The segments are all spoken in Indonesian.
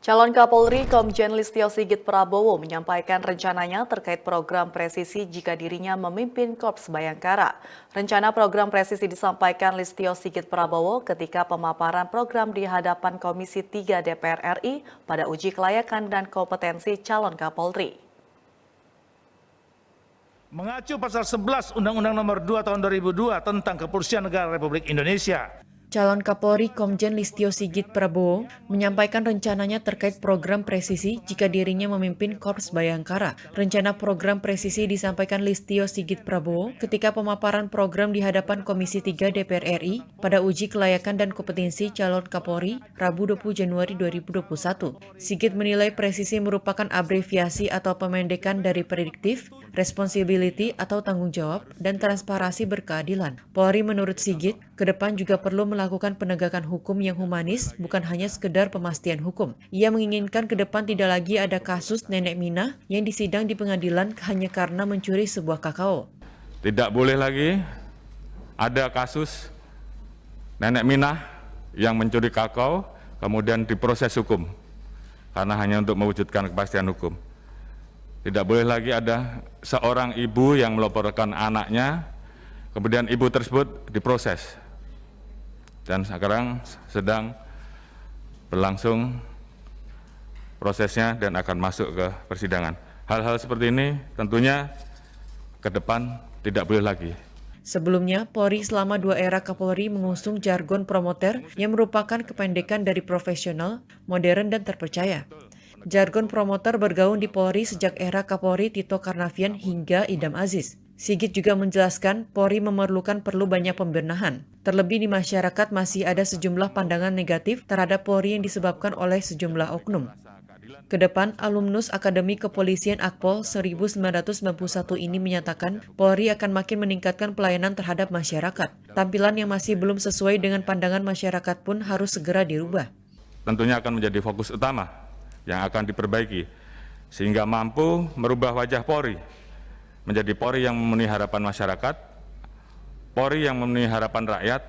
Calon Kapolri Komjen Listio Sigit Prabowo menyampaikan rencananya terkait program presisi jika dirinya memimpin Korps Bayangkara. Rencana program presisi disampaikan Listio Sigit Prabowo ketika pemaparan program di hadapan Komisi 3 DPR RI pada uji kelayakan dan kompetensi calon Kapolri. Mengacu pasal 11 Undang-Undang Nomor 2 Tahun 2002 tentang Kepolisian Negara Republik Indonesia. Calon Kapolri Komjen Listio Sigit Prabowo menyampaikan rencananya terkait program presisi jika dirinya memimpin Korps Bayangkara. Rencana program presisi disampaikan Listio Sigit Prabowo ketika pemaparan program di hadapan Komisi 3 DPR RI pada uji kelayakan dan kompetensi calon Kapolri Rabu 20 Januari 2021. Sigit menilai presisi merupakan abreviasi atau pemendekan dari prediktif, responsibility atau tanggung jawab, dan transparansi berkeadilan. Polri menurut Sigit, ke depan juga perlu melakukan penegakan hukum yang humanis, bukan hanya sekedar pemastian hukum. Ia menginginkan ke depan tidak lagi ada kasus Nenek Minah yang disidang di pengadilan hanya karena mencuri sebuah kakao. Tidak boleh lagi ada kasus Nenek Minah yang mencuri kakao kemudian diproses hukum karena hanya untuk mewujudkan kepastian hukum. Tidak boleh lagi ada seorang ibu yang melaporkan anaknya, kemudian ibu tersebut diproses. Dan sekarang sedang berlangsung prosesnya dan akan masuk ke persidangan. Hal-hal seperti ini tentunya ke depan tidak boleh lagi. Sebelumnya, Polri selama 2 era Kapolri mengusung jargon promoter yang merupakan kependekan dari profesional, modern, dan terpercaya. Jargon promoter bergaung di Polri sejak era Kapolri Tito Karnavian hingga Idam Aziz. Sigit juga menjelaskan Polri perlu banyak pembenahan. Terlebih di masyarakat masih ada sejumlah pandangan negatif terhadap Polri yang disebabkan oleh sejumlah oknum. Kedepan, alumnus Akademi Kepolisian Akpol 1991 ini menyatakan Polri akan makin meningkatkan pelayanan terhadap masyarakat. Tampilan yang masih belum sesuai dengan pandangan masyarakat pun harus segera dirubah. Tentunya akan menjadi fokus utama yang akan diperbaiki sehingga mampu merubah wajah Polri menjadi Polri yang memenuhi harapan masyarakat, Polri yang memenuhi harapan rakyat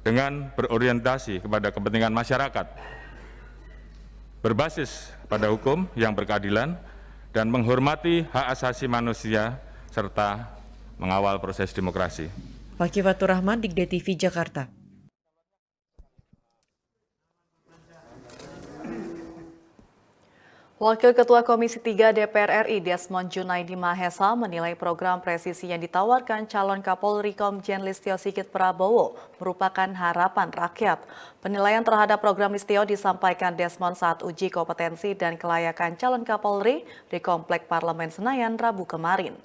dengan berorientasi kepada kepentingan masyarakat, berbasis pada hukum yang berkeadilan dan menghormati hak asasi manusia serta mengawal proses demokrasi. Fakih Fatur Rahman, Digde TV, Jakarta. Wakil Ketua Komisi 3 DPR RI Desmond Junaidi Mahesa menilai program presisi yang ditawarkan calon Kapolri Komjen Listio Sigit Prabowo merupakan harapan rakyat. Penilaian terhadap program Listio disampaikan Desmond saat uji kompetensi dan kelayakan calon Kapolri di Komplek Parlemen Senayan Rabu kemarin.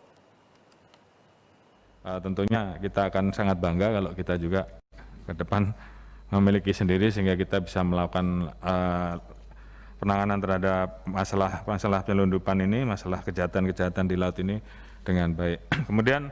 Tentunya kita akan sangat bangga kalau kita juga ke depan memiliki sendiri sehingga kita bisa melakukan penanganan terhadap masalah penyelundupan ini, masalah kejahatan-kejahatan di laut ini dengan baik. Kemudian,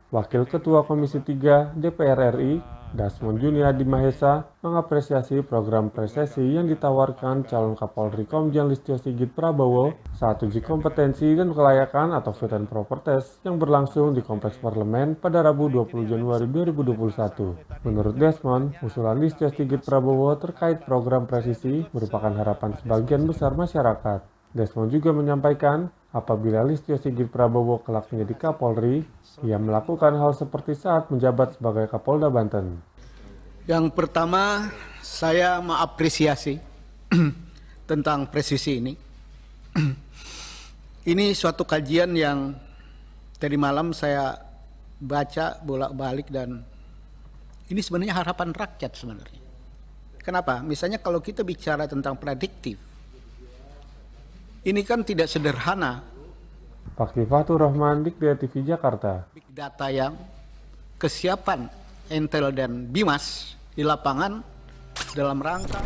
Wakil Ketua Komisi 3 DPR RI, Desmond Junaidi Mahesa, mengapresiasi program presisi yang ditawarkan calon Kapolri Komjen Listio Sigit Prabowo saat uji kompetensi dan kelayakan atau fit and proper test yang berlangsung di Kompleks Parlemen pada Rabu 20 Januari 2021. Menurut Desmond, usulan Listio Sigit Prabowo terkait program presisi merupakan harapan sebagian besar masyarakat. Desmond juga menyampaikan, apabila Listio Sigit Prabowo kelak menjadi Kapolri, ia melakukan hal seperti saat menjabat sebagai Kapolda Banten. Yang pertama, saya mengapresiasi tentang presisi ini. Ini suatu kajian yang tadi malam saya baca bolak-balik dan ini sebenarnya harapan rakyat sebenarnya. Kenapa? Misalnya kalau kita bicara tentang prediktif, ini kan tidak sederhana. Fakih Fatur Rahman, Digde TV, Jakarta. Big data yang kesiapan Intel dan Bimas di lapangan dalam rangka